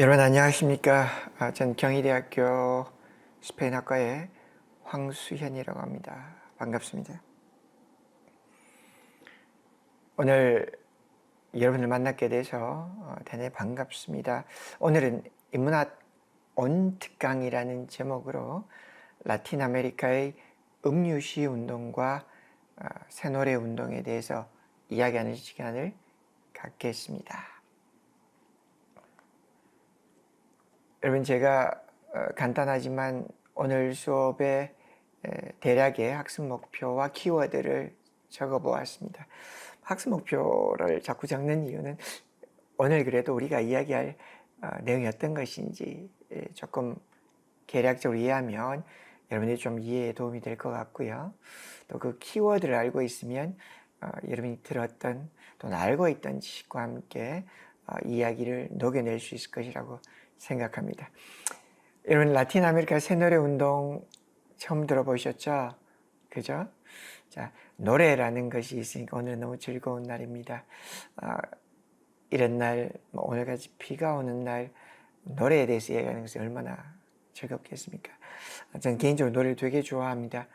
여러분 안녕하십니까? 전 경희대학교 스페인학과의 황수현이라고 합니다. 반갑습니다. 오늘 여러분을 만나게 돼서 대단히 반갑습니다. 오늘은 인문학 온특강이라는 제목으로 라틴 아메리카의 음유시 운동과 새노래 운동에 대해서 이야기하는 시간을 갖겠습니다. 여러분 제가 간단하지만 오늘 수업의 대략의 학습 목표와 키워드를 적어 보았습니다. 학습 목표를 자꾸 적는 이유는 오늘 그래도 우리가 이야기할 내용이 어떤 것인지 조금 계략적으로 이해하면 여러분이 좀 이해에 도움이 될 것 같고요. 또 그 키워드를 알고 있으면 여러분이 들었던 또는 알고 있던 지식과 함께 이야기를 녹여낼 수 있을 것이라고 생각합니다. 여러분 라틴 아메리카 새노래 운동 처음 들어보셨죠? 그죠? 자, 노래라는 것이 있으니까 오늘 너무 즐거운 날입니다. 이런 날, 오늘같이 비가 오는 날 노래에 대해서 얘기하는 것이 얼마나 즐겁겠습니까? 저는 개인적으로 노래를 되게 좋아합니다.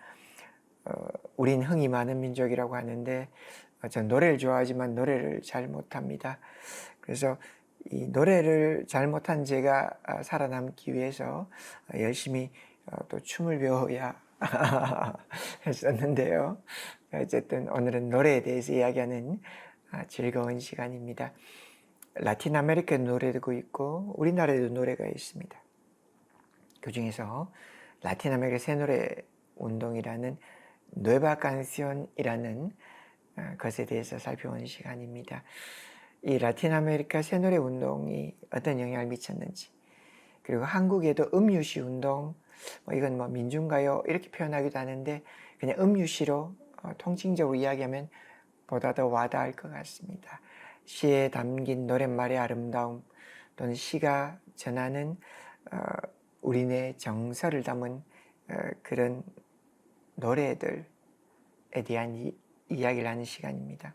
우린 흥이 많은 민족이라고 하는데 저는 노래를 좋아하지만 노래를 잘 못합니다. 그래서 이 노래를 잘 못한 제가 살아남기 위해서 열심히 또 춤을 배워야 했었는데요. 어쨌든 오늘은 노래에 대해서 이야기하는 즐거운 시간입니다. 라틴 아메리카 노래도 있고 우리나라에도 노래가 있습니다. 그 중에서 라틴 아메리카 새노래 운동이라는 누에바 칸시온이라는 것에 대해서 살펴보는 시간입니다. 이 라틴 아메리카 새노래 운동이 어떤 영향을 미쳤는지, 그리고 한국에도 음유시 운동, 이건 민중가요 이렇게 표현하기도 하는데 그냥 음유시로 통칭적으로 이야기하면 보다 더 와닿을 것 같습니다. 시에 담긴 노랫말의 아름다움 또는 시가 전하는 우리네 정서를 담은 그런 노래들에 대한 이야기를 하는 시간입니다.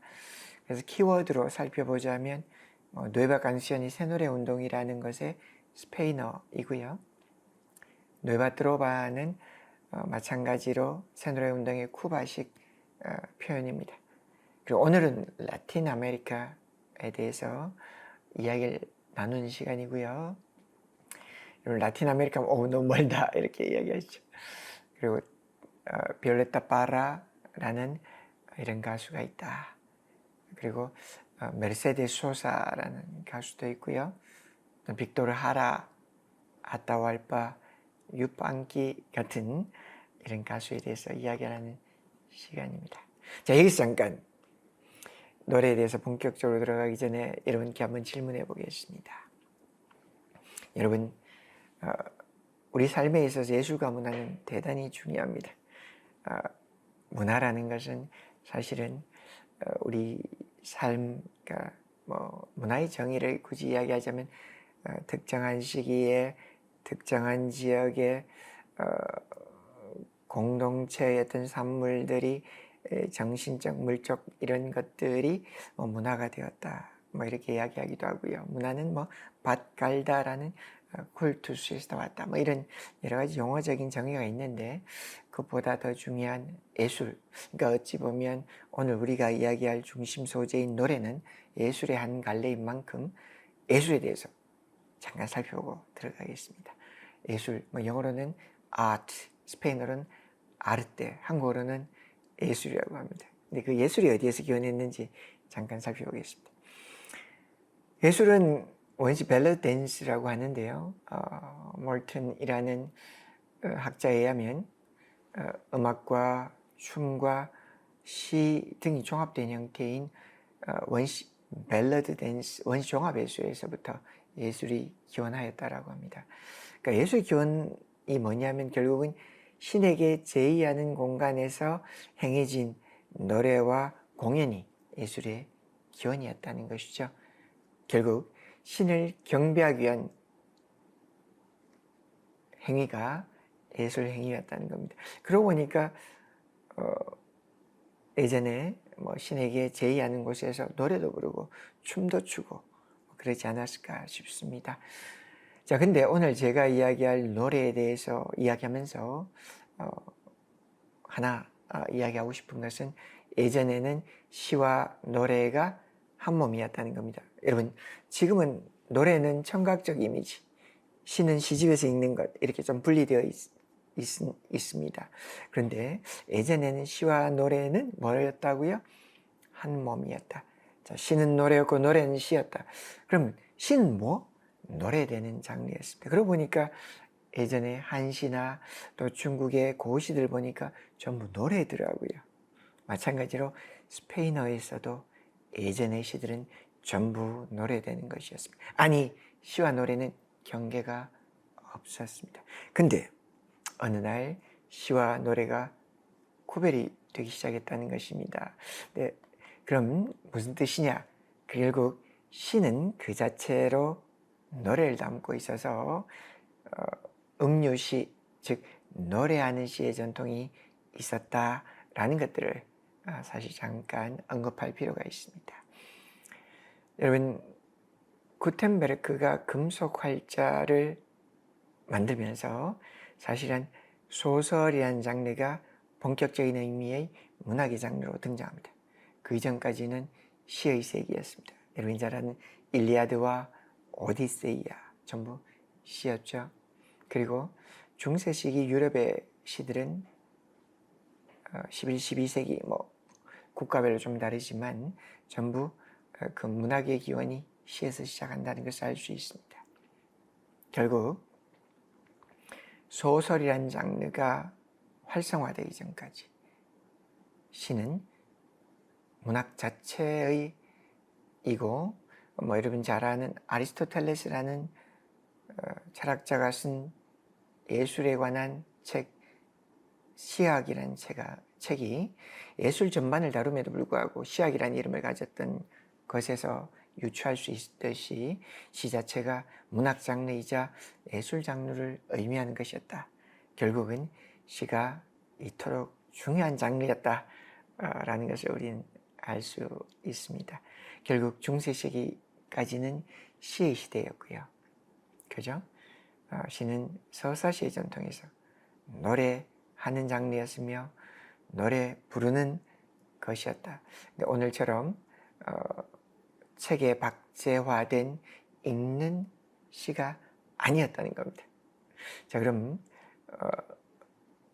그래서 키워드로 살펴보자면 누에바 칸시온이 새노래 운동이라는 것의 스페인어이고요. 누에바 트로바는 마찬가지로 새노래 운동의 쿠바식 표현입니다. 그리고 오늘은 라틴 아메리카에 대해서 이야기를 나누는 시간이고요. 라틴 아메리카 너무 멀다 이렇게 이야기하시죠. 그리고 비올레타 파라라는 이런 가수가 있다. 그리고 메르세데스 소사라는 가수도 있고요. 빅토르 하라, 아타왈파, 유pan기 같은 이런 가수에 대해서 이야기하는 시간입니다. 자, 여기서 잠깐 노래에 대해서 본격적으로 들어가기 전에 여러분께 한번 질문해 보겠습니다. 여러분, 우리 삶에 있어서 예술과 문화는 대단히 중요합니다. 문화라는 것은 사실은 우리 삶, 그러니까 문화의 정의를 굳이 이야기하자면 특정한 시기에 특정한 지역의 공동체의 어떤 산물들이 정신적, 물적 이런 것들이 문화가 되었다. 이렇게 이야기하기도 하고요. 문화는 밭 갈다라는 쿨투스에서 왔다. 이런 여러 가지 용어적인 정의가 있는데 그것보다 더 중요한 예술. 그러니까 어찌 보면 오늘 우리가 이야기할 중심 소재인 노래는 예술의 한 갈래인 만큼 예술에 대해서 잠깐 살펴보고 들어가겠습니다. 예술, 영어로는 art, 스페인어로는 아르테, 한국어로는 예술이라고 합니다. 근데 그 예술이 어디에서 기원했는지 잠깐 살펴보겠습니다. 예술은 원시 밸러드 댄스라고 하는데요. 몰튼이라는 학자에 의하면 음악과 춤과 시 등이 종합된 형태인 원시 밸러드 댄스, 원시 종합 예술에서부터 예술이 기원하였다라고 합니다. 그러니까 예술 기원이 뭐냐면 결국은 신에게 제의하는 공간에서 행해진 노래와 공연이 예술의 기원이었다는 것이죠. 결국 신을 경배하기 위한 행위가 예술 행위였다는 겁니다. 그러고 보니까 예전에 신에게 제의하는 곳에서 노래도 부르고 춤도 추고 그러지 않았을까 싶습니다. 자, 근데 오늘 제가 이야기할 노래에 대해서 이야기하면서 하나 이야기하고 싶은 것은 예전에는 시와 노래가 한 몸이었다는 겁니다. 여러분, 지금은 노래는 청각적 이미지, 시는 시집에서 읽는 것 이렇게 좀 분리되어 있습니다. 그런데 예전에는 시와 노래는 뭐였다고요? 한 몸이었다. 자, 시는 노래였고 노래는 시였다. 그럼 시는 뭐? 노래되는 장르였습니다. 그러고 보니까 예전에 한시나 또 중국의 고시들 보니까 전부 노래더라고요. 마찬가지로 스페인어에서도 예전의 시들은 전부 노래되는 것이었습니다. 아니, 시와 노래는 경계가 없었습니다. 근데 어느 날 시와 노래가 구별이 되기 시작했다는 것입니다. 네, 그럼 무슨 뜻이냐? 결국 시는 그 자체로 노래를 담고 있어서 음유시, 즉 노래하는 시의 전통이 있었다라는 것들을 사실 잠깐 언급할 필요가 있습니다. 여러분, 구텐베르크가 금속 활자를 만들면서 사실은 소설이라는 장르가 본격적인 의미의 문학의 장르로 등장합니다. 그 이전까지는 시의 세계였습니다. 여러분이 잘 아는 일리아드와 오디세이아 전부 시였죠. 그리고 중세시기 유럽의 시들은 11, 12세기 국가별로 좀 다르지만 전부 그 문학의 기원이 시에서 시작한다는 것을 알 수 있습니다. 결국 소설이란 장르가 활성화되기 전까지 시는 문학 자체의 이고 여러분 잘 아는 아리스토텔레스라는 철학자가 쓴 예술에 관한 책 시학이라는 책이 예술 전반을 다룸에도 불구하고 시학이라는 이름을 가졌던 것에서 유추할 수 있듯이 시 자체가 문학 장르이자 예술 장르를 의미하는 것이었다. 결국은 시가 이토록 중요한 장르였다라는 것을 우리는 알 수 있습니다. 결국 중세시기까지는 시의 시대였고요. 그죠? 시는 서사시의 전통에서 노래하는 장르였으며 노래 부르는 것이었다. 근데 오늘처럼 책에 박제화된 읽는 시가 아니었다는 겁니다. 자, 그럼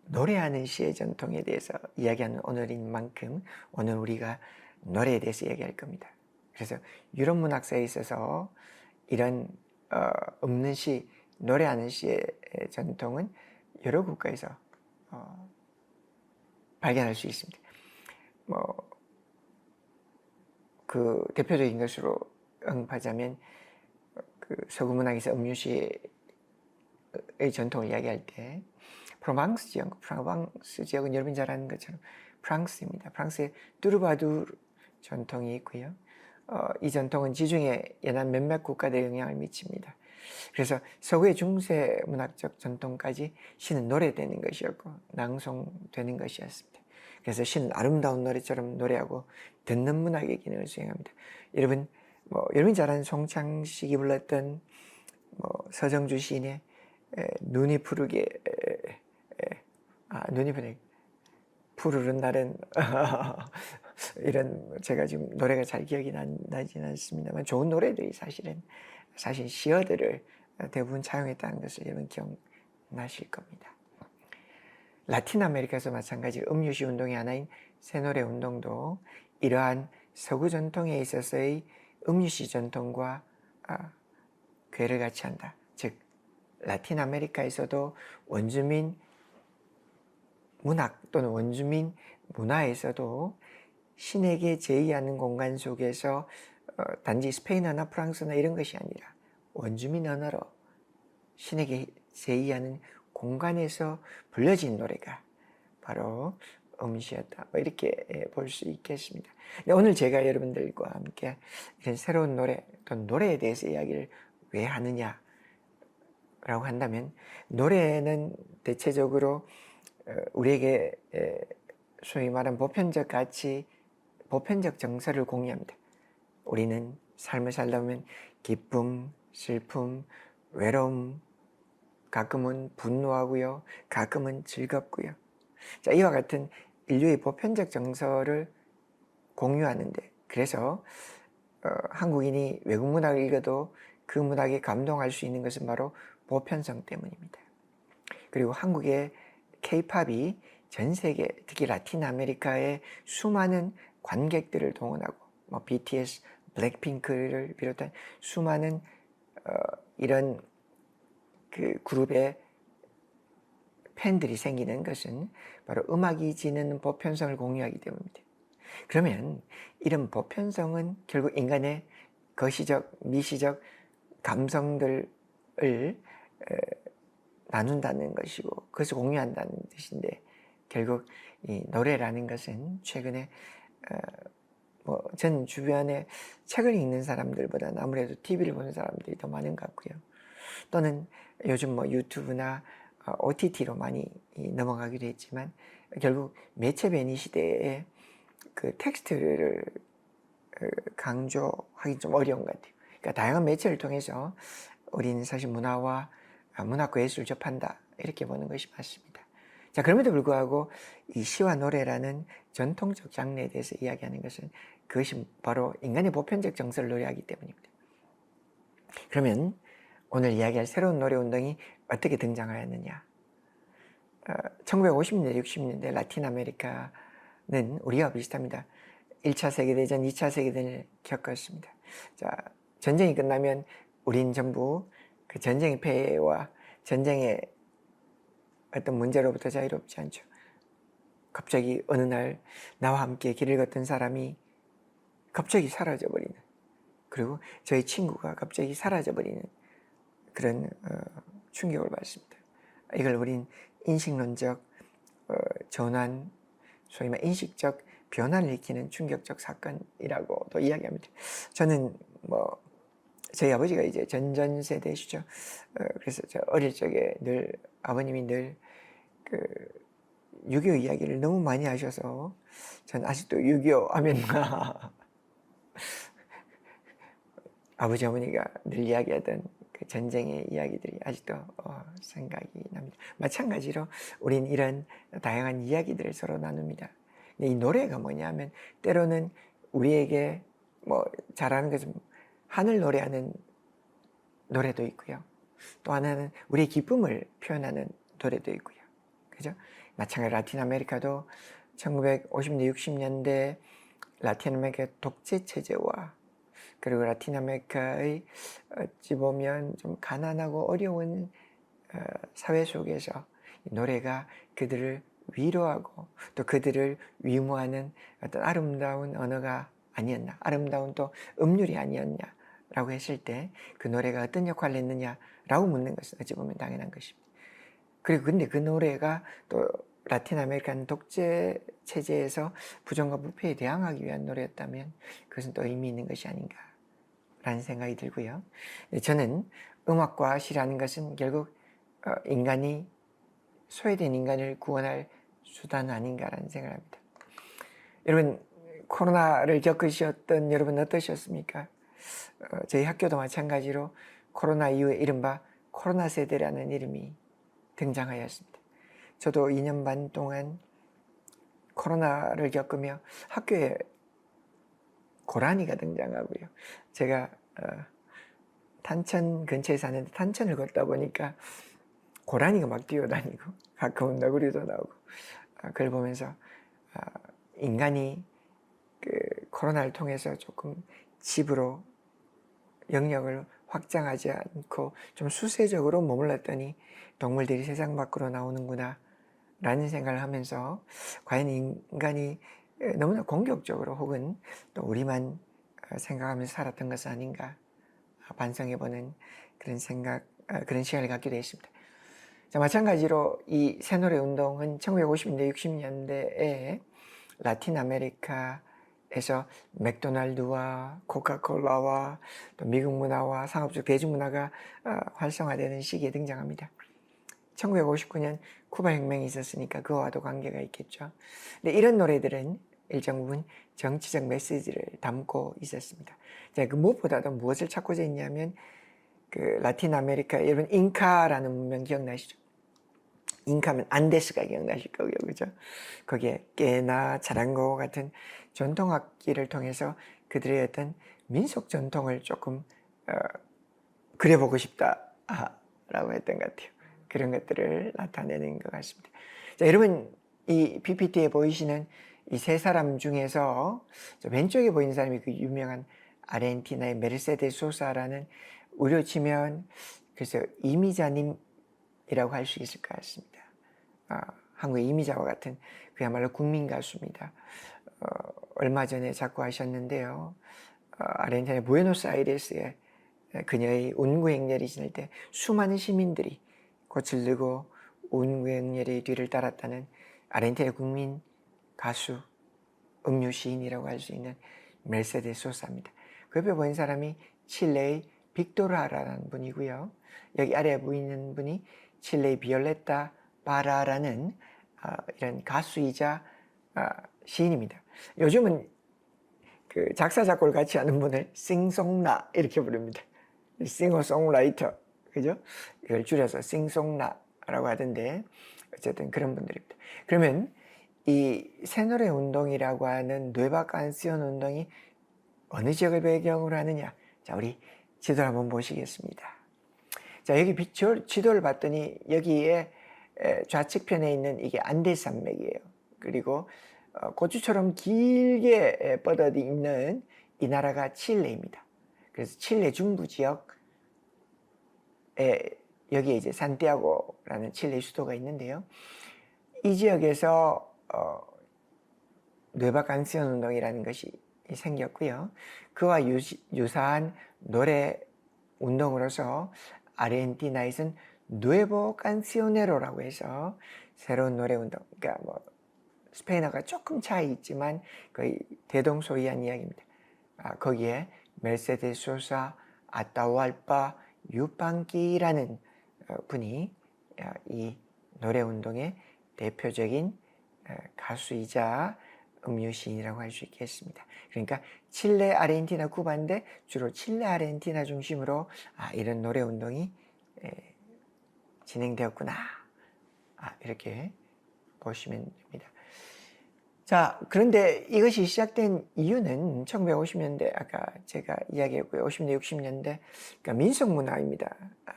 노래하는 시의 전통에 대해서 이야기하는 오늘인 만큼 오늘 우리가 노래에 대해서 이야기할 겁니다. 그래서 유럽 문학사에 있어서 이런 읊는 시, 노래하는 시의 전통은 여러 국가에서 발견할 수 있습니다. 그 대표적인 것으로 언급하자면 그 서구 문학에서 음유시의 전통을 이야기할 때 프랑스 지역은 여러분 잘 아는 것처럼 프랑스입니다. 프랑스의 뚜르바두르 전통이 있고요. 이 전통은 지중해 연안 몇몇 국가들에 영향을 미칩니다. 그래서 서구의 중세 문학적 전통까지 시는 노래되는 것이었고 낭송되는 것이었습니다. 그래서 시는 아름다운 노래처럼 노래하고 듣는 문학의 기능을 수행합니다. 여러분 잘 아는 송창식이 불렀던 서정주 시인의 눈이 푸르게 푸르른 날은 이런 제가 지금 노래가 잘 기억이 나진 않습니다만 좋은 노래들이 사실 시어들을 대부분 차용했다는 것을 여러분 기억나실 겁니다. 라틴 아메리카에서 마찬가지로 음유시 운동의 하나인 새노래 운동도 이러한 서구 전통에 있어서의 음유시 전통과 궤를 같이 한다. 즉 라틴 아메리카에서도 원주민 문학 또는 원주민 문화에서도 신에게 제의하는 공간 속에서 단지 스페인어나 프랑스어나 이런 것이 아니라 원주민 언어로 신에게 제의하는 공간에서 불려진 노래가 바로 음시였다. 이렇게 볼 수 있겠습니다. 오늘 제가 여러분들과 함께 이런 새로운 노래 또는 노래에 대해서 이야기를 왜 하느냐라고 한다면 노래는 대체적으로 우리에게 소위 말하는 보편적 가치, 보편적 정서를 공유합니다. 우리는 삶을 살다 보면 기쁨, 슬픔, 외로움, 가끔은 분노하고요, 가끔은 즐겁고요. 자, 이와 같은 인류의 보편적 정서를 공유하는데, 그래서 한국인이 외국 문학을 읽어도 그 문학에 감동할 수 있는 것은 바로 보편성 때문입니다. 그리고 한국의 K-팝이 전 세계, 특히 라틴 아메리카의 수많은 관객들을 동원하고, BTS, 블랙핑크를 비롯한 수많은 이런 그 그룹의 팬들이 생기는 것은 바로 음악이 지니는 보편성을 공유하기 때문입니다. 그러면 이런 보편성은 결국 인간의 거시적, 미시적 감성들을 나눈다는 것이고 그것을 공유한다는 뜻인데, 결국 이 노래라는 것은 최근에 전 주변에 책을 읽는 사람들보다는 아무래도 TV를 보는 사람들이 더 많은 것 같고요. 또는 요즘 유튜브나 OTT로 많이 넘어가기도 했지만, 결국 매체 변이 시대에 그 텍스트를 강조하기 좀 어려운 것 같아요. 그러니까 다양한 매체를 통해서 우리는 사실 문화와 문학과 예술을 접한다, 이렇게 보는 것이 맞습니다. 자, 그럼에도 불구하고 이 시와 노래라는 전통적 장르에 대해서 이야기하는 것은 그것이 바로 인간의 보편적 정서를 노래하기 때문입니다. 그러면 오늘 이야기할 새로운 노래 운동이 어떻게 등장하였느냐? 1950년대, 60년대 라틴 아메리카는 우리와 비슷합니다. 1차 세계대전, 2차 세계대전을 겪었습니다. 자, 전쟁이 끝나면 우린 전부 그 전쟁의 폐해와 전쟁의 어떤 문제로부터 자유롭지 않죠. 갑자기 어느 날 나와 함께 길을 걷던 사람이 갑자기 사라져버리는, 그리고 저희 친구가 갑자기 사라져버리는 그런 충격을 받습니다. 이걸 우린 인식론적 전환, 소위 말 인식적 변화를 일으키는 충격적 사건이라고도 이야기합니다. 저는 저희 아버지가 이제 전전세대시죠. 그래서 저 어릴 적에 늘 아버님이 늘 그 6.25 이야기를 너무 많이 하셔서 전 아직도 6.25 하면 아버지 어머니가 늘 이야기하던 그 전쟁의 이야기들이 아직도 생각이 납니다. 마찬가지로 우린 이런 다양한 이야기들을 서로 나눕니다. 근데 이 노래가 뭐냐면 때로는 우리에게 잘하는 것은 하늘 노래하는 노래도 있고요. 또 하나는 우리의 기쁨을 표현하는 노래도 있고요. 그죠? 마찬가지로 라틴 아메리카도 1950년대, 60년대 라틴 아메리카 독재 체제와 그리고 라틴 아메리카의 어찌 보면 좀 가난하고 어려운 사회 속에서 노래가 그들을 위로하고 또 그들을 위무하는 어떤 아름다운 언어가 아니었나, 아름다운 또 음률이 아니었냐라고 했을 때 그 노래가 어떤 역할을 했느냐라고 묻는 것은 어찌 보면 당연한 것입니다. 그리고 근데 그 노래가 또 라틴 아메리칸 독재 체제에서 부정과 부패에 대항하기 위한 노래였다면 그것은 또 의미 있는 것이 아닌가라는 생각이 들고요. 저는 음악과 시라는 것은 결국 인간이 소외된 인간을 구원할 수단 아닌가라는 생각을 합니다. 여러분, 코로나를 겪으셨던 여러분 어떠셨습니까? 저희 학교도 마찬가지로 코로나 이후에 이른바 코로나 세대라는 이름이 등장하였습니다. 저도 2년 반 동안 코로나를 겪으며 학교에 고라니가 등장하고요. 제가 탄천 근처에 사는데 탄천을 걷다 보니까 고라니가 막 뛰어다니고 가끔은 너구리도 나오고 그걸 보면서 인간이 그 코로나를 통해서 조금 집으로 영역을 확장하지 않고 좀 수세적으로 머물렀더니 동물들이 세상 밖으로 나오는구나 라는 생각을 하면서 과연 인간이 너무나 공격적으로 혹은 또 우리만 생각하면서 살았던 것은 아닌가 반성해보는 그런 그런 시간을 갖기도 했습니다. 자, 마찬가지로 이 새노래 운동은 1950년대, 60년대에 라틴 아메리카에서 맥도날드와 코카콜라와 또 미국 문화와 상업적 대중문화가 활성화되는 시기에 등장합니다. 1959년 쿠바 혁명이 있었으니까 그와도 관계가 있겠죠. 근데 이런 노래들은 일정 부분 정치적 메시지를 담고 있었습니다. 자, 그 무엇보다도 무엇을 찾고자 했냐면 그 라틴 아메리카 여러분 잉카라는 문명 기억나시죠? 잉카면 안데스가 기억나실 거고요, 그죠? 거기에 깨나 자랑고 같은 전통 악기를 통해서 그들의 어떤 민속 전통을 조금 그려보고 싶다라고 했던 것 같아요. 그런 것들을 나타내는 것 같습니다. 자, 여러분 이 PPT에 보이시는 이 세 사람 중에서 왼쪽에 보이는 사람이 그 유명한 아르헨티나의 메르세데스 소사라는 우리로 치면 그래서 이미자님이라고 할 수 있을 것 같습니다. 한국의 이미자와 같은 그야말로 국민 가수입니다. 얼마 전에 작곡하셨는데요. 아르헨티나 부에노스아이레스에 그녀의 운구행렬이 지날 때 수많은 시민들이 꽃을 들고 운구행렬의 뒤를 따랐다는 아르헨티나 국민 가수 음유 시인이라고 할 수 있는 메르세데스 소사입니다. 그 옆에 보이는 사람이 칠레의 빅토라라는 분이고요. 여기 아래에 보이는 분이 칠레의 비올레타 바라라는 이런 가수이자 시인입니다. 요즘은 그 작사 작곡을 같이 하는 분을 싱송라 이렇게 부릅니다. 싱어송라이터, 그죠? 이걸 줄여서 싱송라라고 하던데 어쨌든 그런 분들입니다. 그러면 이 새노래 운동이라고 하는 누에바 칸시온 운동이 어느 지역을 배경으로 하느냐? 자, 우리 지도를 한번 보시겠습니다. 자, 여기 지도를 봤더니 여기에 좌측편에 있는 이게 안데스 산맥이에요. 그리고 고추처럼 길게 뻗어져 있는 이 나라가 칠레입니다. 그래서 칠레 중부 지역에 여기에 이제 산티아고라는 칠레 수도가 있는데요. 이 지역에서 누에바 칸시온 운동이라는 것이 생겼고요. 그와 유사한 노래 운동으로서 아르헨티나에서는 누에보 칸시오네로라고 해서 새로운 노래 운동, 그러니까 뭐 스페인어가 조금 차이 있지만 거의 대동소이한 이야기입니다. 거기에 메르세데스 소사 아타우알파 유판키라는 분이 이 노래 운동의 대표적인 가수이자 음유 시인이라고 할 수 있겠습니다. 그러니까 칠레, 아르헨티나, 쿠바인데 주로 칠레, 아르헨티나 중심으로 이런 노래 운동이 진행되었구나. 이렇게 보시면 됩니다. 자, 그런데 이것이 시작된 이유는 1950년대, 아까 제가 이야기했고요. 50년대, 60년대, 그러니까 민속문화입니다.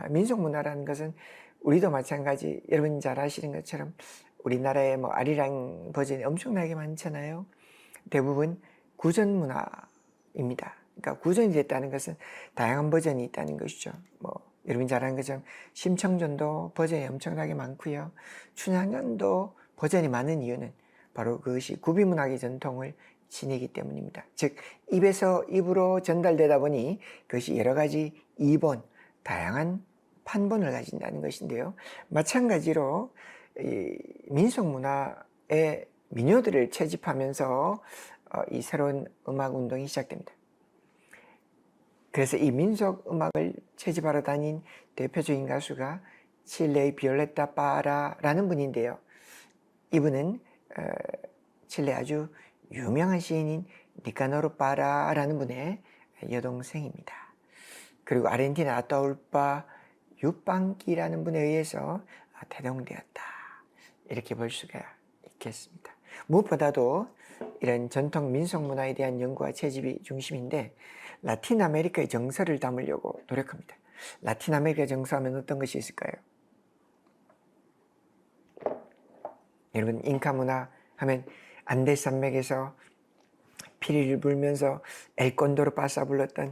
민속문화라는 것은 우리도 마찬가지, 여러분 잘 아시는 것처럼 우리나라에 뭐 아리랑 버전이 엄청나게 많잖아요. 대부분 구전 문화입니다. 그러니까 구전이 됐다는 것은 다양한 버전이 있다는 것이죠. 뭐 여러분 잘 아는 것처럼 심청전도 버전이 엄청나게 많고요. 춘향전도 버전이 많은 이유는 바로 그것이 구비문학의 전통을 지니기 때문입니다. 즉 입에서 입으로 전달되다 보니 그것이 여러 가지 이본, 다양한 판본을 가진다는 것인데요. 마찬가지로 이 민속문화의 민요들을 채집하면서 이 새로운 음악 운동이 시작됩니다. 그래서 이 민속 음악을 채집하러 다닌 대표적인 가수가 칠레의 비올레타 파라라는 분인데요. 이분은 칠레 아주 유명한 시인인 니카노르 파라라는 분의 여동생입니다. 그리고 아르헨티나 아타울파 유빵키라는 분에 의해서 태동되었다. 이렇게 볼 수가 있겠습니다. 무엇보다도 이런 전통 민속 문화에 대한 연구와 채집이 중심인데 라틴 아메리카의 정서를 담으려고 노력합니다. 라틴 아메리카 정서하면 어떤 것이 있을까요? 여러분 잉카 문화 하면 안데스 산맥에서 피리를 불면서 엘콘도르 파사 불렀던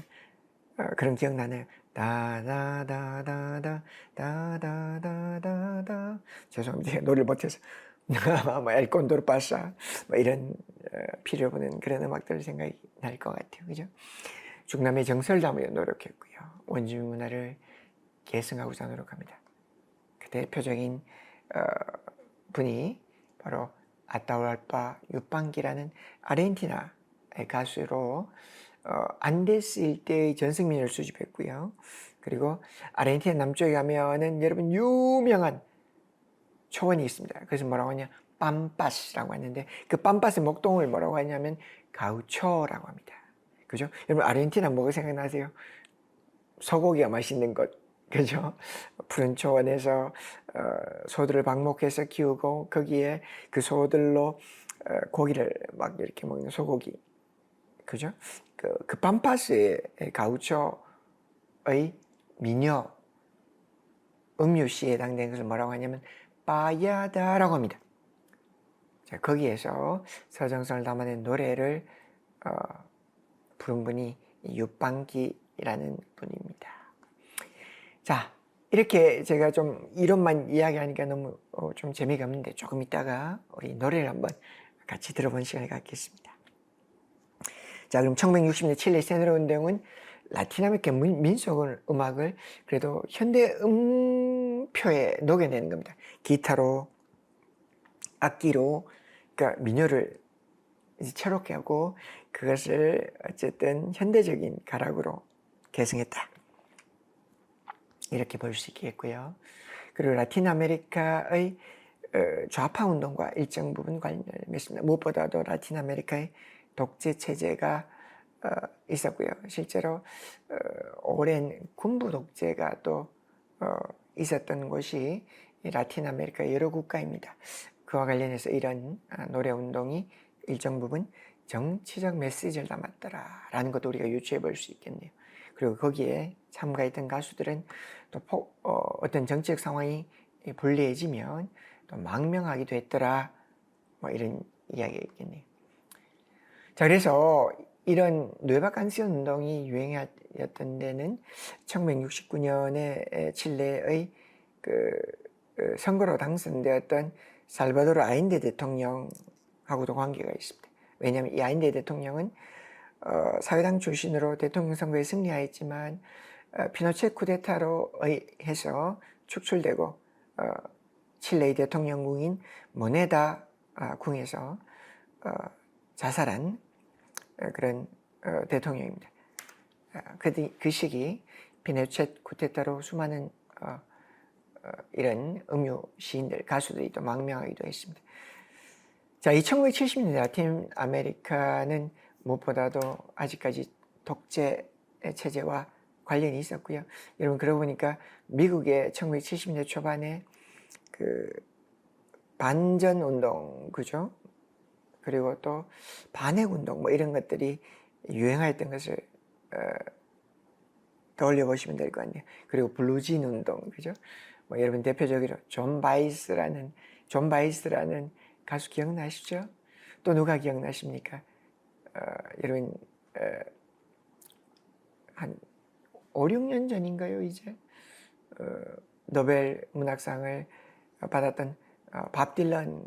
그런 기억나네요. 다다다다다 다다다다다 죄송합니다. 제가 노래를 못해서 뭐 엘콘도르 파사 뭐 이런 피를 부는 그런 음악들 생각이 날 것 같아요. 그죠? 중남의 정서를 담으려 노력했고요. 원주민 문화를 계승하고자 노력합니다. 그 대표적인 분이 바로 아타우알파 유빵기라는 아르헨티나의 가수로 안데스 일대의 전승민을 수집했고요. 그리고 아르헨티나 남쪽에 가면은 여러분 유명한 초원이 있습니다. 그래서 뭐라고 하냐? 빰빠스라고 하는데 그 빰빠스의 목동을 뭐라고 하냐면 가우초라고 합니다. 그죠? 여러분 아르헨티나 뭐가 생각나세요? 소고기가 맛있는 곳, 그죠? 푸른 초원에서 소들을 방목해서 키우고 거기에 그 소들로 고기를 막 이렇게 먹는 소고기, 그죠? 그 팜파스의 가우초의 미녀 음유시에 해당되는 것을 뭐라고 하냐면 빠야다라고 합니다. 자, 거기에서 서정성을 담아낸 노래를 부른 분이 육방기라는 분입니다. 자, 이렇게 제가 좀 이론만 이야기하니까 너무 좀 재미가 없는데 조금 있다가 우리 노래를 한번 같이 들어본 시간을 갖겠습니다. 자, 그럼 1960년 칠레 세네로 운동은 라틴 아메리카 민속 음악을 그래도 현대 음표에 녹여내는 겁니다. 기타로, 악기로, 그러니까 민요를 이제 새롭게 하고 그것을 어쨌든 현대적인 가락으로 개성했다. 이렇게 볼 수 있겠고요. 그리고 라틴 아메리카의 좌파 운동과 일정 부분 관련을 맺습니다. 무엇보다도 라틴 아메리카의 독재 체제가 있었고요. 실제로 오랜 군부 독재가 또 있었던 곳이 라틴 아메리카 여러 국가입니다. 그와 관련해서 이런 노래 운동이 일정 부분 정치적 메시지를 담았더라라는 것도 우리가 유추해 볼 수 있겠네요. 그리고 거기에 참가했던 가수들은 또 어떤 정치적 상황이 불리해지면 또 망명하기도 했더라, 뭐 이런 이야기가 있겠네요. 자, 그래서 이런 뇌바 칸시온 운동이 유행했던 데는 1969년에 칠레의 선거로 당선되었던 살바도르 아인데 대통령하고도 관계가 있습니다. 왜냐하면 이 아인데 대통령은 사회당 출신으로 대통령 선거에 승리하였지만 피노체 쿠데타로 해서 축출되고 칠레의 대통령궁인 모네다 궁에서 자살한 그런 대통령입니다. 그 시기 피노체 쿠데타로 수많은 이런 음유 시인들, 가수들이 또 망명하기도 했습니다. 자, 1970년대 라틴 아메리카는 무엇보다도 아직까지 독재 체제와 관련이 있었고요. 여러분, 그러고 보니까 미국의 1970년대 초반에 그 반전 운동, 그죠? 그리고 또 반핵 운동, 뭐 이런 것들이 유행하였던 것을 떠올려 보시면 될 것 같네요. 그리고 블루진 운동, 그죠? 뭐 여러분 대표적으로 존 바이스라는 가수 기억나시죠? 또 누가 기억나십니까? 여러분 한 5, 6년 전인가요, 이제? 노벨 문학상을 받았던 밥 딜런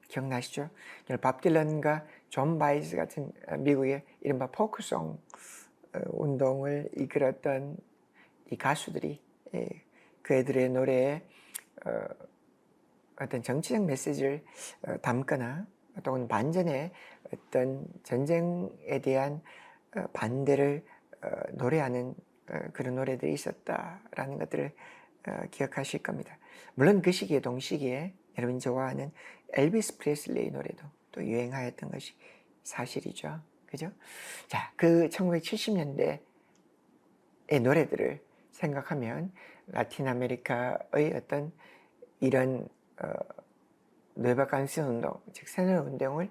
기억나시죠? 밥 딜런과 존 바이스 같은 미국의 이른바 포크송 운동을 이끌었던 이 가수들이 그 애들의 노래에 어떤 정치적 메시지를 담거나 또는 반전의 어떤 전쟁에 대한 반대를 노래하는 그런 노래들이 있었다라는 것들을 기억하실 겁니다. 물론 그 시기에 동시기에 여러분이 좋아하는 엘비스 프레슬리의 노래도 또 유행하였던 것이 사실이죠. 그죠? 자, 그 1970년대의 노래들을 생각하면 라틴 아메리카의 어떤 이런 뇌바 칸시온 운동, 즉 세뇌 운동을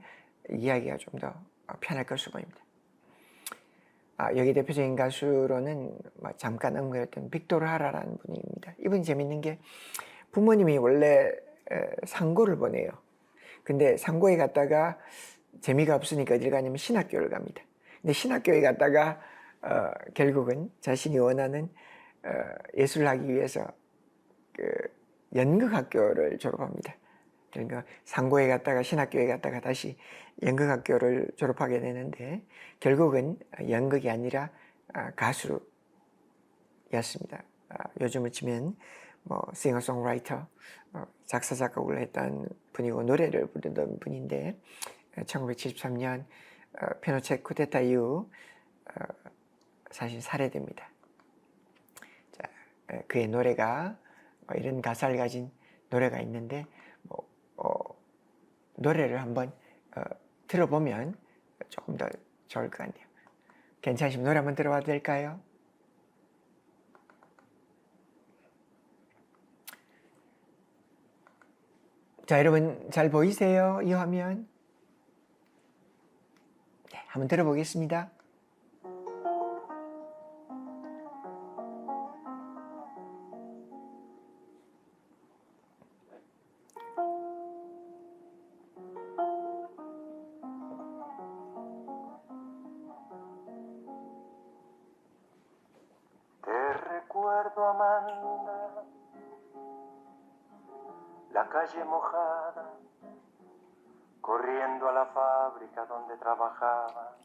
이야기가 좀 더 편할 것으로 보입니다. 여기 대표적인 가수로는 잠깐 언급했던 빅토르 하라라는 분입니다. 이분이 재밌는 게 부모님이 원래 상고를 보내요. 근데 상고에 갔다가 재미가 없으니까 어딜 가냐면 신학교를 갑니다. 근데 신학교에 갔다가 결국은 자신이 원하는 예술을 하기 위해서 그 연극학교를 졸업합니다. 그러니까 상고에 갔다가 신학교에 갔다가 다시 연극학교를 졸업하게 되는데 결국은 연극이 아니라 가수였습니다. 요즘을 치면 뭐 싱어송라이터, 작사 작곡을 했던 분이고 노래를 부르던 분인데 1973년 피노체 쿠데타 이후 사실 살해됩니다. 자, 그의 노래가 이런 가사를 가진 노래가 있는데 노래를 한번 들어보면 조금 더 좋을 것 같네요. 괜찮으시면 노래 한번 들어봐도 될까요? 자, 여러분 잘 보이세요? 이 화면? 네, 한번 들어보겠습니다. Te recuerdo, Amanda, la calle mojada, corriendo a la fábrica donde trabajaba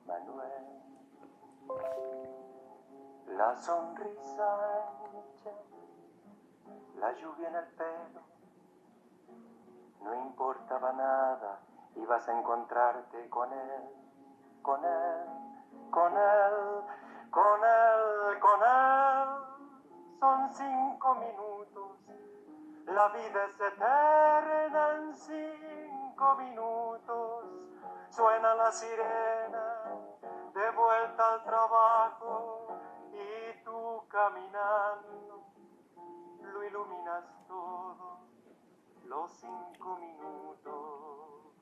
Manuel. La sonrisa ancha, la lluvia en el pelo, no importaba nada, ibas a encontrarte con él, con él, con él, con él, con él. Son 5 minutos, la vida es eterna en 5 minutos. Suena la sirena, de vuelta al trabajo, y tú caminando, lo iluminas todo, los 5 minutos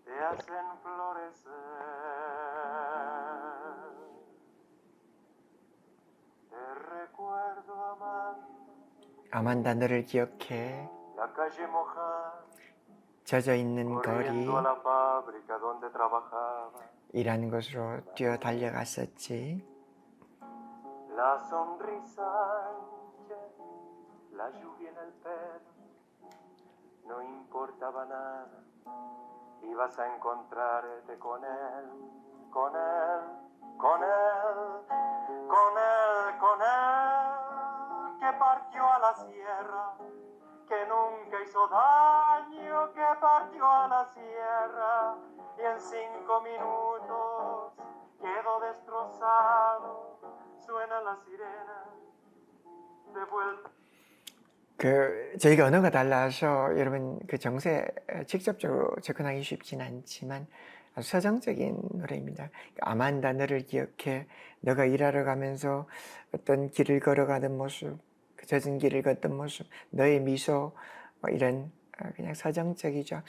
te hacen florecer. Te recuerdo, Amanda, 아만다 너를 기억해. la calle mojada, 젖어 있는 거리, corriendo a la fábrica donde trabajaba. 일하는 곳으로 뛰어 달려갔었지. La sonrisa ancha, la lluvia en el pelo, no importaba nada, ibas a encontrarte con él, con él, con él, con él, con él, que partió a la sierra, que nunca hizo daño, que partió a la sierra, y en 5 minutos quedó destrozado. Suena la sirena, de vuelta. 저희가 언어가 달라서 여러분 그 정세 직접적으로 접근하기 쉽진 않지만 아주 서정적인 노래입니다. 아만다 너를 기억해. 너가 일하러 가면서 어떤 길을 걸어가는 모습, 그 젖은 길을 걷던 모습, 너의 미소, 뭐 이런 그냥 서정적이죠.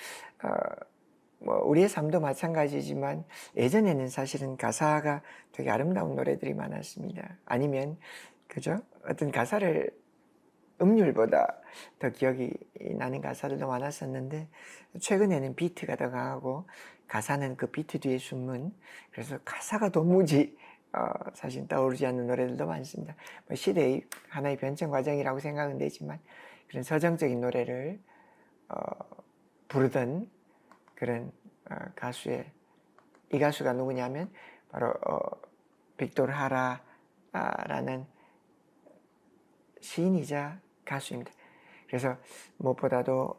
뭐 우리의 삶도 마찬가지지만 예전에는 사실은 가사가 되게 아름다운 노래들이 많았습니다. 아니면 그죠? 어떤 가사를 음률보다 더 기억이 나는 가사들도 많았었는데 최근에는 비트가 더 강하고 가사는 그 비트 뒤에 숨은, 그래서 가사가 도무지 사실 떠오르지 않는 노래들도 많습니다. 뭐 시대의 하나의 변천 과정이라고 생각은 되지만 그런 서정적인 노래를 부르던 그런 가수의, 이 가수가 누구냐면 바로 빅토르 하라라는 시인이자 가수입니다. 그래서 무엇보다도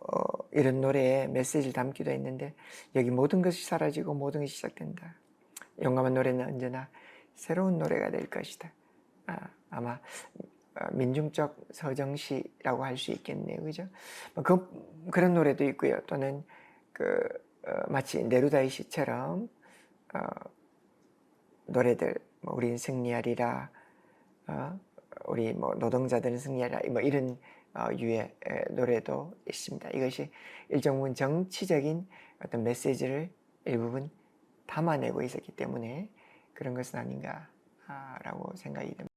이런 노래에 메시지를 담기도 했는데, 여기 모든 것이 사라지고 모든 것이 시작된다. 용감한 노래는 언제나 새로운 노래가 될 것이다. 아마 민중적 서정시라고 할 수 있겠네요. 그죠? 그런 노래도 있고요. 또는 마치 네루다의 시처럼 노래들, 우린 승리하리라, 우리 노동자들은 승리하리라, 이런 유의 노래도 있습니다. 이것이 일정 부분 정치적인 어떤 메시지를 일부분 담아내고 있었기 때문에 그런 것은 아닌가라고 생각이 듭니다.